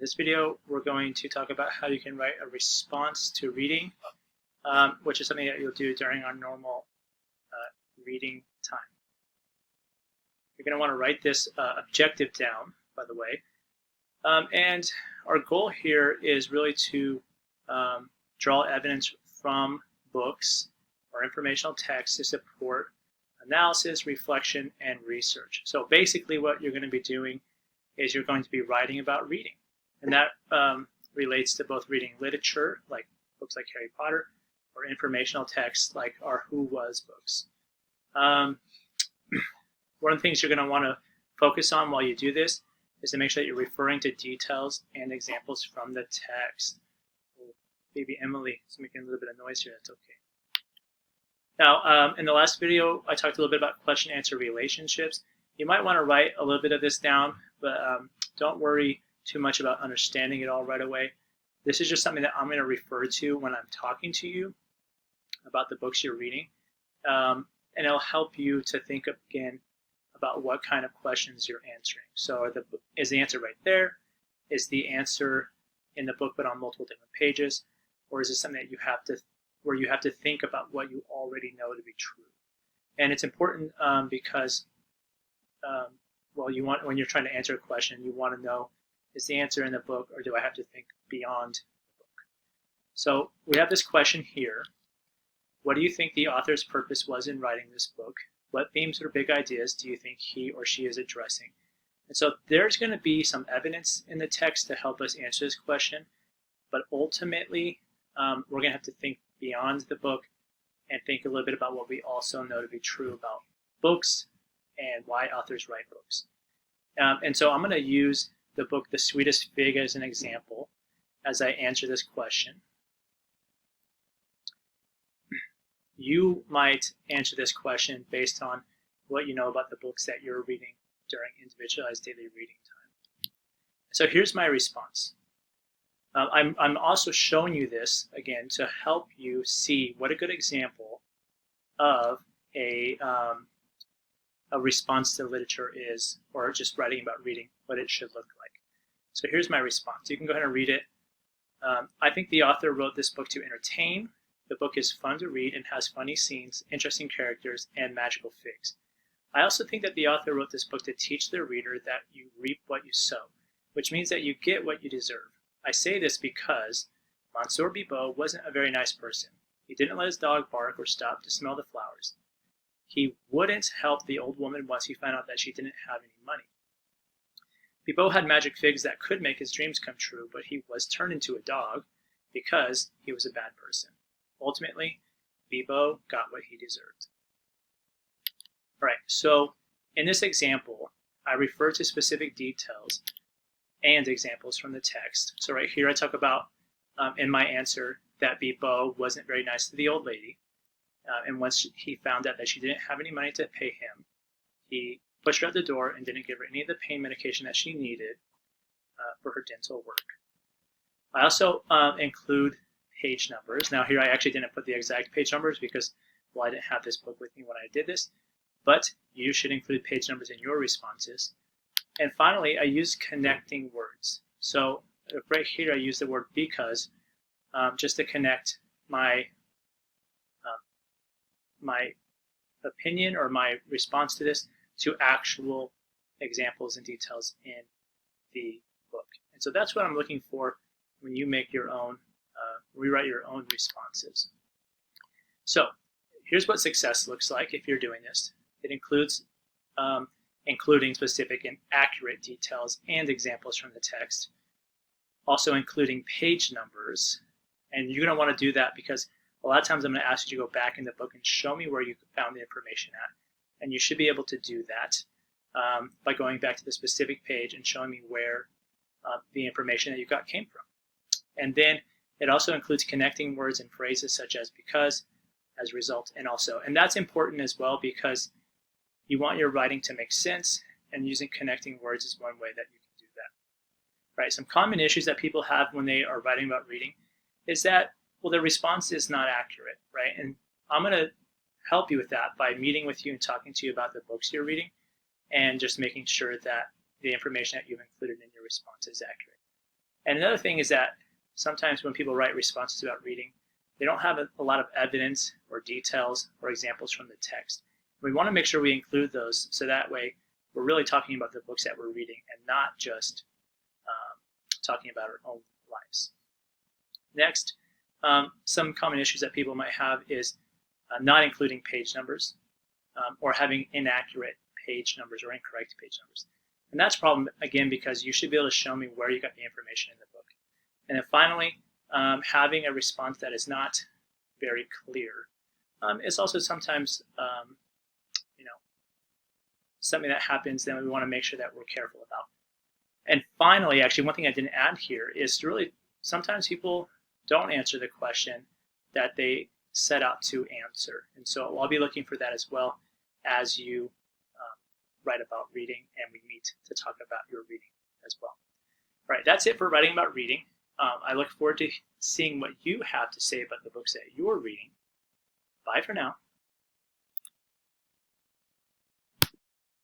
this video, we're going to talk about how you can write a response to reading, which is something that you'll do during our normal reading time. You're going to want to write this objective down, by the way. And our goal here is really to draw evidence from books or informational text to support analysis, reflection, and research. So basically what you're going to be doing is you're going to be writing about reading. And that relates to both reading literature, like books like Harry Potter, or informational texts like our Who Was books. One of the things you're going to want to focus on while you do this is to make sure that you're referring to details and examples from the text. Oh, baby Emily is making a little bit of noise here. That's okay. Now, in the last video, I talked a little bit about question-answer relationships. You might want to write a little bit of this down, but don't worry too much about understanding it all right away. This is just something that I'm going to refer to when I'm talking to you about the books you're reading. And it'll help you to think again about what kind of questions you're answering. So is the answer right there? Is the answer in the book but on multiple different pages? Or is it something that you have to think about what you already know to be true? And it's important because when you're trying to answer a question, you want to know, is the answer in the book or do I have to think beyond the book? So we have this question here. What do you think the author's purpose was in writing this book? What themes or big ideas do you think he or she is addressing? And so there's going to be some evidence in the text to help us answer this question, but ultimately we're going to have to think beyond the book and think a little bit about what we also know to be true about books and why authors write books. And so I'm going to use the book The Sweetest Fig as an example as I answer this question. You might answer this question based on what you know about the books that you're reading during individualized daily reading time. So here's my response. I'm also showing you this, again, to help you see what a good example of a response to literature is, or just writing about reading, what it should look like. So here's my response. You can go ahead and read it. I think the author wrote this book to entertain. The book is fun to read and has funny scenes, interesting characters, and magical figs. I also think that the author wrote this book to teach the reader that you reap what you sow, which means that you get what you deserve. I say this because Monsieur Bibot wasn't a very nice person. He didn't let his dog bark or stop to smell the flowers. He wouldn't help the old woman once he found out that she didn't have any money. Bibot had magic figs that could make his dreams come true, but he was turned into a dog because he was a bad person. Ultimately, Bibot got what he deserved. All right, so in this example, I refer to specific details and examples from the text. So right here I talk about, in my answer, that Bibot wasn't very nice to the old lady. And once he found out that she didn't have any money to pay him, he pushed her out the door and didn't give her any of the pain medication that she needed for her dental work. I also include page numbers. Now here I actually didn't put the exact page numbers because, well, I didn't have this book with me when I did this, but you should include page numbers in your responses. And finally, I use connecting words. So right here I use the word because just to connect my opinion or my response to this to actual examples and details in the book. And so that's what I'm looking for when you make your own, rewrite your own responses. So here's what success looks like if you're doing this. It includes including specific and accurate details and examples from the text, also including page numbers. And you're going to want to do that because a lot of times I'm going to ask you to go back in the book and show me where you found the information at. And you should be able to do that by going back to the specific page and showing me where the information that you got came from. And then it also includes connecting words and phrases such as because, as a result, and also. And that's important as well because you want your writing to make sense, and using connecting words is one way that you can do that. Right? Some common issues that people have when they are writing about reading is that, well, the response is not accurate, right? And I'm going to help you with that by meeting with you and talking to you about the books you're reading and just making sure that the information that you've included in your response is accurate. And another thing is that sometimes when people write responses about reading, they don't have a lot of evidence or details or examples from the text. We want to make sure we include those so that way we're really talking about the books that we're reading and not just talking about our own lives. Next, some common issues that people might have is not including page numbers or having inaccurate page numbers or incorrect page numbers. And that's a problem, again, because you should be able to show me where you got the information in the book. And then finally, having a response that is not very clear is also sometimes something that happens, then we want to make sure that we're careful about. And finally, actually, one thing I didn't add here is to really, sometimes people don't answer the question that they set out to answer. And so I'll be looking for that as well as you write about reading and we meet to talk about your reading as well. All right, that's it for writing about reading. I look forward to seeing what you have to say about the books that you're reading. Bye for now.